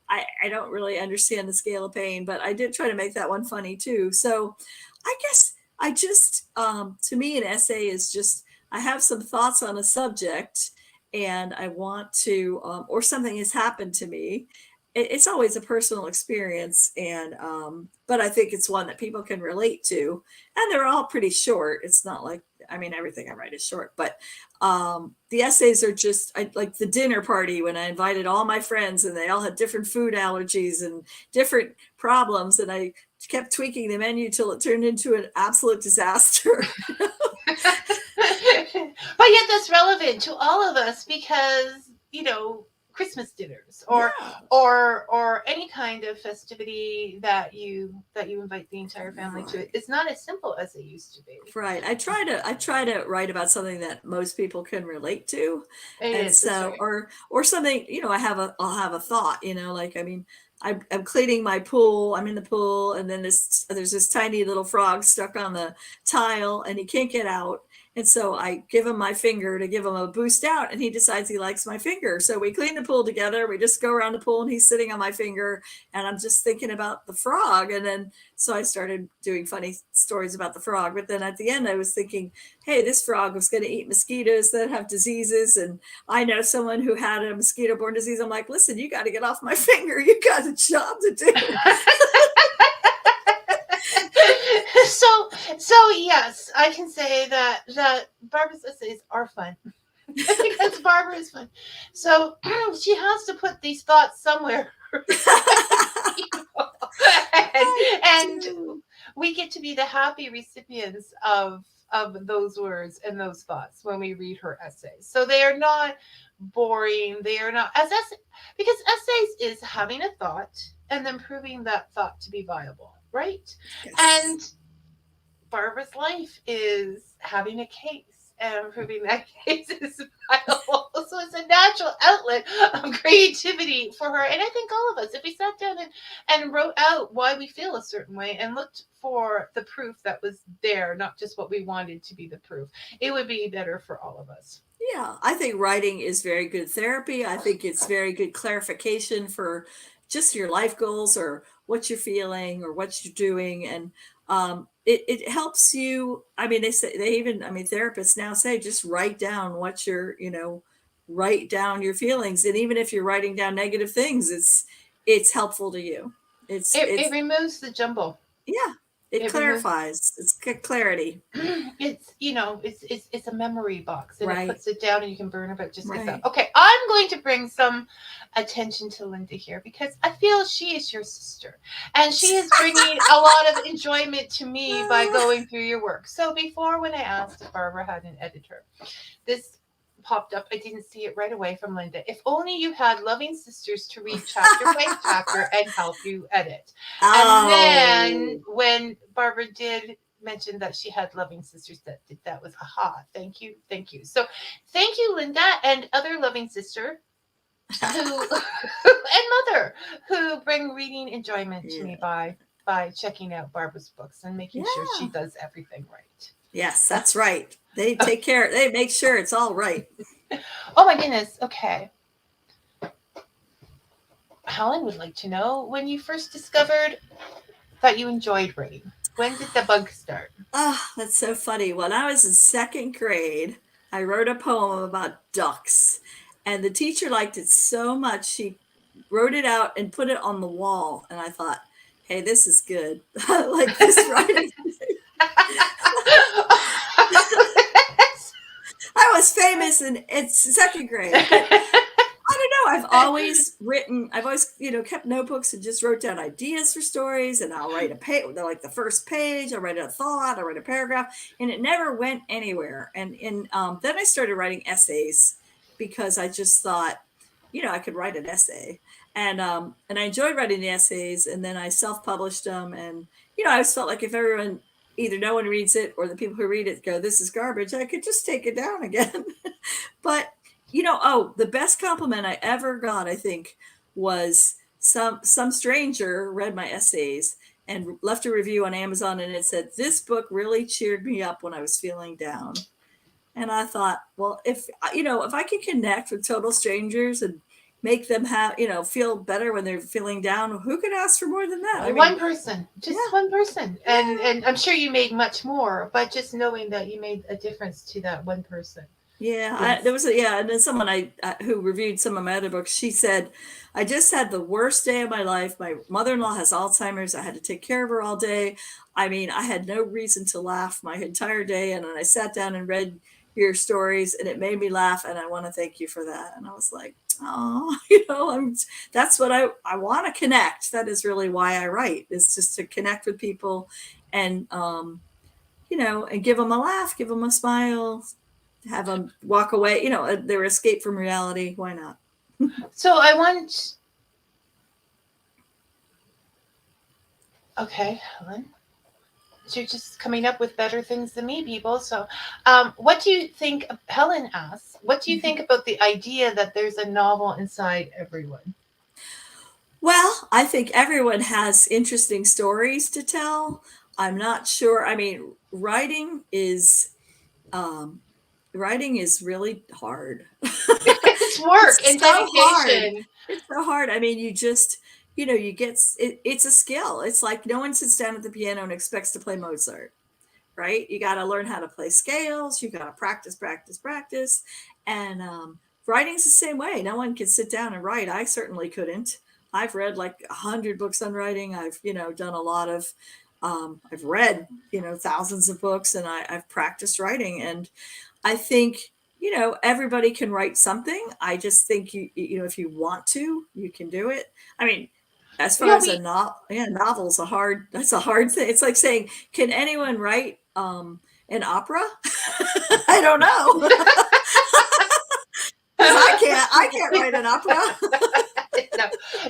I don't really understand the scale of pain, but I did try to make that one funny too. So I guess I just, to me, an essay is just, I have some thoughts on a subject, and I want to, or something has happened to me. It's always a personal experience, and but I think it's one that people can relate to, and they're all pretty short. It's not like, everything I write is short, but the essays are just, like the dinner party when I invited all my friends, and they all had different food allergies and different problems, and I kept tweaking the menu till it turned into an absolute disaster. But yet that's relevant to all of us, because Christmas dinners or any kind of festivity that you invite the entire family to, it's not as simple as it used to be. Right. I try to write about something that most people can relate to. Right. Or something, I'll have a thought, I'm cleaning my pool. I'm in the pool, and then there's this tiny little frog stuck on the tile, and he can't get out. And so I give him my finger to give him a boost out, and he decides he likes my finger. So we clean the pool together. We just go around the pool, and he's sitting on my finger, and I'm just thinking about the frog. And then so I started doing funny stories about the frog. But then at the end, I was thinking, hey, this frog was going to eat mosquitoes that have diseases, and I know someone who had a mosquito-borne disease. I'm like, listen, you got to get off my finger. You got a job to do. So yes, I can say that Barbara's essays are fun. Because Barbara is fun. So she has to put these thoughts somewhere. and, and we get to be the happy recipients of those words and those thoughts when we read her essays. So they are not boring. They are not because essays is having a thought and then proving that thought to be viable, right? Yes. And Barbara's life is having a case and proving that case is viable. So it's a natural outlet of creativity for her. And I think all of us, if we sat down and wrote out why we feel a certain way and looked for the proof that was there, not just what we wanted to be the proof, it would be better for all of us. Yeah, I think writing is very good therapy. I think it's very good clarification for just your life goals or what you're feeling or what you're doing. And it helps you. I mean, therapists now say just write down what write down your feelings. And even if you're writing down negative things, it's helpful to you. It removes the jumble. Yeah, it clarifies. It's clarity. It's a memory box, and it Right. puts it down, and you can burn it, but it just gets Right. out. Okay, I'm going to bring some attention to Linda here because I feel she is your sister, and she is bringing a lot of enjoyment to me by going through your work. So before, when I asked if Barbara had an editor, this popped up. I didn't see it right away from Linda. If only you had loving sisters to read chapter by chapter and help you edit. And then when Barbara did mention that she had loving sisters, that was aha. Thank you. So thank you, Linda, and other loving sister who and mother who bring reading enjoyment to me by checking out Barbara's books and making sure she does everything right. Yes, that's right. They take care. They make sure it's all right. Oh my goodness. Okay. Helen would like to know when you first discovered that you enjoyed writing. When did the bug start? Oh, that's so funny. When I was in second grade, I wrote a poem about ducks, and the teacher liked it so much she wrote it out and put it on the wall. And I thought, hey, this is good. I like this writing. I was famous in second grade. I don't know. I've always kept notebooks and just wrote down ideas for stories, and I'll write a page, like the first page, I'll write a thought, I'll write a paragraph, and it never went anywhere. And then I started writing essays because I just thought, I could write an essay. And I enjoyed writing the essays, and then I self-published them. And, I always felt like if everyone, either no one reads it or the people who read it go, this is garbage, I could just take it down again. But the best compliment I ever got, I think, was some stranger read my essays and left a review on Amazon, and it said, this book really cheered me up when I was feeling down. And I thought, well, if I can connect with total strangers and make them feel better when they're feeling down, who could ask for more than that? One person, one person. And I'm sure you made much more, but just knowing that you made a difference to that one person. Yeah, yes. And then someone who reviewed some of my other books, she said, I just had the worst day of my life. My mother-in-law has Alzheimer's. I had to take care of her all day. I had no reason to laugh my entire day. And then I sat down and read your stories, and it made me laugh. And I want to thank you for that. And I was like, oh, that's what I want to connect. That is really why I write, is just to connect with people and, and give them a laugh, give them a smile, have them walk away, their escape from reality. Why not? So okay, Helen. So you're just coming up with better things than me, people. So what do you think, Helen asks, what do you think about the idea that there's a novel inside everyone? Well, I think everyone has interesting stories to tell. I'm not sure. Writing is really hard. It's work and dedication. Hard. It's so hard. You just, you get it's a skill. It's like no one sits down at the piano and expects to play Mozart, right? You got to learn how to play scales. You got to practice. And writing's the same way. No one can sit down and write. I certainly couldn't. I've read like 100 books on writing. I've, done a lot of I've read, thousands of books, and I've practiced writing. And I think, everybody can write something. I just think if you want to, you can do it. I mean, as far as novel's that's a hard thing. It's like saying, can anyone write an opera? I don't know. Because I can't write an opera.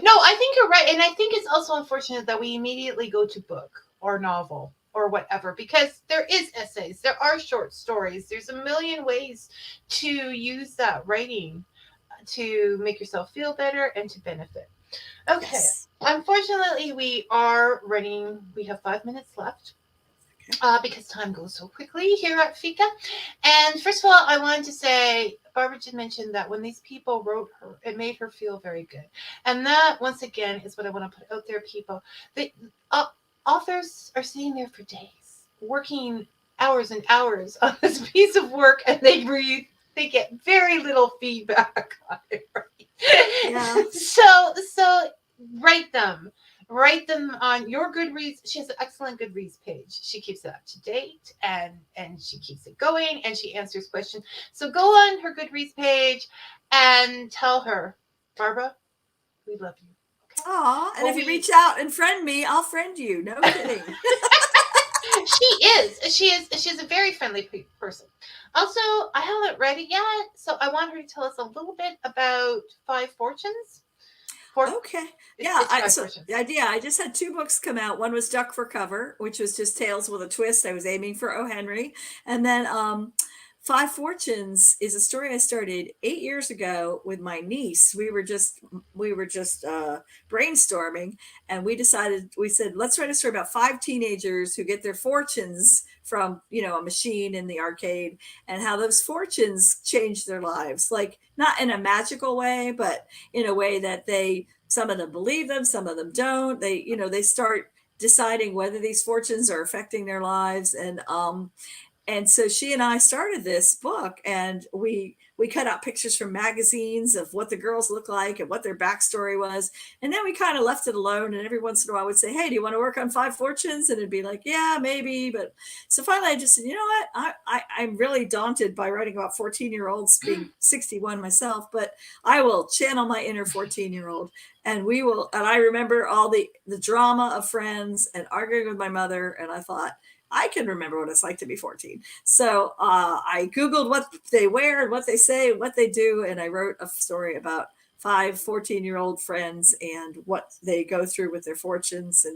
No, I think you're right. And I think it's also unfortunate that we immediately go to book or novel or whatever, because there is essays, there are short stories, there's a million ways to use that writing to make yourself feel better and to benefit. Okay. Yes. Unfortunately, we have 5 minutes left. Because time goes so quickly here at Fika. And first of all, I wanted to say, Barbara did mention that when these people wrote her, it made her feel very good. And that, once again, is what I want to put out there, people. Authors are sitting there for days, working hours and hours on this piece of work, and they get very little feedback on it, right? Yeah. So write them. Write them on your Goodreads. She has an excellent Goodreads page. She keeps it up to date, and she keeps it going, and she answers questions. So go on her Goodreads page and tell her, Barbara, we love you. Okay? Aw, and if you reach out and friend me, I'll friend you. No kidding. She is a very friendly person. Also, I haven't read it yet, so I want her to tell us a little bit about Five Fortunes. Okay. Yeah. I just had 2 books come out. One was Duck for Cover, which was just tales with a twist. I was aiming for O. Henry. And then Five Fortunes is a story I started 8 years ago with my niece. We were just brainstorming, and we said, let's write a story about 5 teenagers who get their fortunes from, a machine in the arcade, and how those fortunes change their lives. Like, not in a magical way, but in a way that some of them believe them, some of them don't. They start deciding whether these fortunes are affecting their lives. And so she and I started this book, and we cut out pictures from magazines of what the girls look like and what their backstory was. And then we kind of left it alone. And every once in a while I would say, hey, do you want to work on Five Fortunes? And it'd be like, yeah, maybe. But so finally I just said, you know what? I'm really daunted by writing about 14-year-olds, being 61 myself, but I will channel my inner 14-year-old. And I remember all the drama of friends and arguing with my mother. And I thought, I can remember what it's like to be 14. So I Googled what they wear and what they say, what they do. And I wrote a story about 5 14-year-old friends and what they go through with their fortunes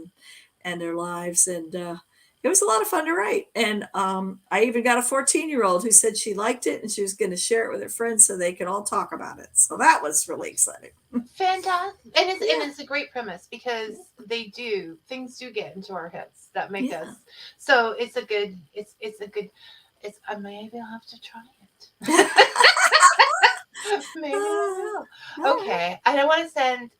and their lives. And it was a lot of fun to write. And I even got a 14-year-old who said she liked it and she was going to share it with her friends so they could all talk about it. So that was really exciting. Fantastic. And it's a great premise, because things do get into our heads that make us. So maybe I'll have to try it. Maybe I will. Okay. And I want to send,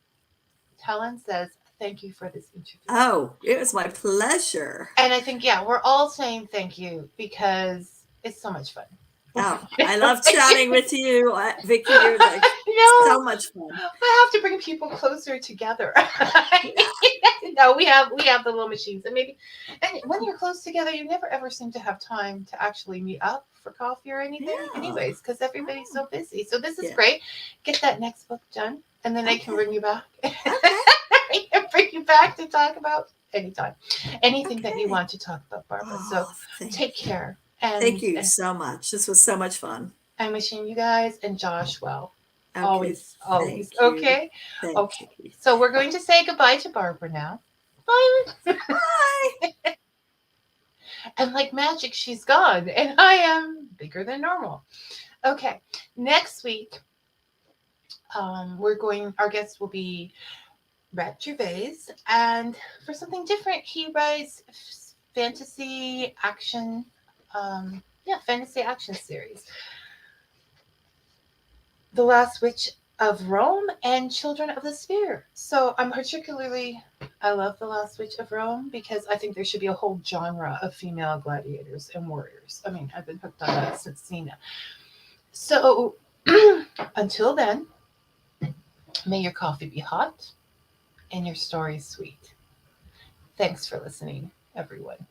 Helen says, thank you for this interview. Oh, it was my pleasure. And I think, we're all saying thank you because it's so much fun. Oh, I love chatting with you, Vicky. You're so much fun. I have to bring people closer together. No, we have the little machines, and when you're close together, you never ever seem to have time to actually meet up for coffee or anything. Anyways, because everybody's so busy. So this is great. Get that next book done, and then I can bring you back. I can bring you back to talk about anything that you want to talk about, Barbara. So take care. And thank you so much. This was so much fun. I'm wishing you guys and Josh well. Okay. Always. Okay. Okay. So we're going to say goodbye to Barbara now. Bye. Bye. And like magic, she's gone, and I am bigger than normal. Okay. Next week, our guest will be Rat Gervais, and for something different, he writes fantasy action. Fantasy action series. The Last Witch of Rome and Children of the Sphere. So I love The Last Witch of Rome because I think there should be a whole genre of female gladiators and warriors. I mean, I've been hooked on that since Cena. So until then, may your coffee be hot and your story sweet. Thanks for listening. everyone.